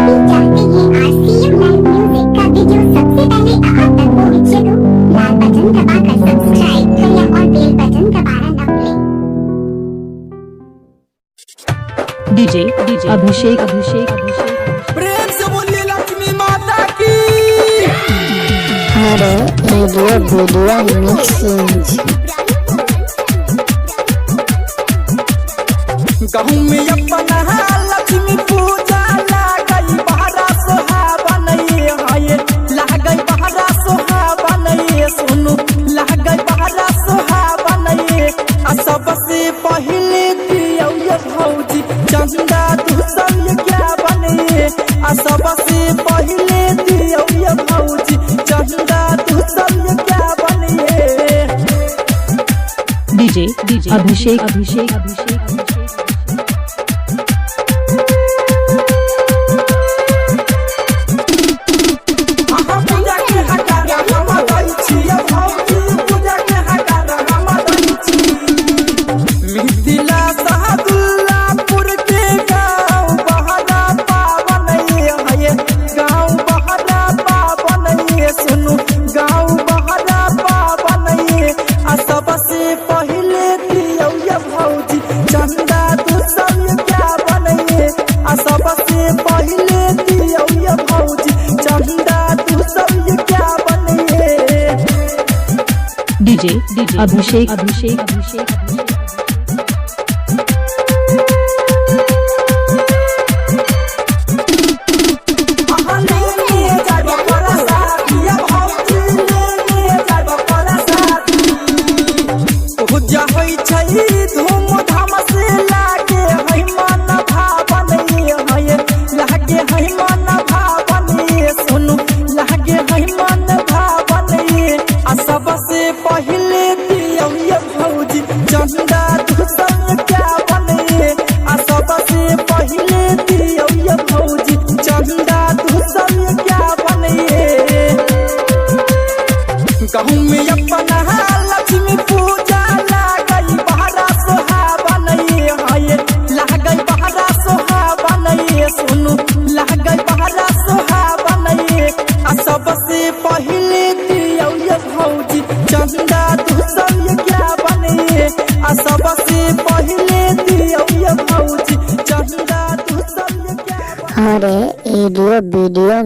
चाहते हैं RCM live music का वीडियो सबसे पहले आप तक पहुंचे तो लाल बटन दबाकर सब्सक्राइब करें और बेल बटन दबाना न भूलें। डीजे अभिषेक प्रेम से बोलिए लक्ष्मी माता की। अरे वीडियो मिक्सिंग गहूँ में अपना लक्ष्मी पूजा लागई बहरा सोहावन है लागई बहरा सोहावन सुनु लागई बहरा सोहावन आ सबसे पहले दियो ये भौजी चंदा दूसर क्या बने आ सबसे पहले दियो ये भौजी चंदा दूसर क्या बने। डीजे अभिषेक चंदा दूसर क्या बने आ सबसे पहले दियो ये भौजी चंदा दूसर क्या बने। डीजे अभिषेक धूमधाम से लागे है मन भावन लागे है मन भावन सुनु लागे है मन भावन आ सबसे पहले दियो ये भौजी चंदा दूसर क्या बने आ सबसे पहले दियो ये भौजी चंदा दूसर क्या बने। गहूँ में अपना लक्ष्मी पूजा लागई बहरा सोहावन है लागई बहरा सोहावन सुनु लागई बहरा सोहावन आ सबसे पहले दियो ये भौजी चंदा दूसर क्या बने आ सबसे पहले दियो ये भौजी चंदा दूसर क्या बने। अरे वीडियो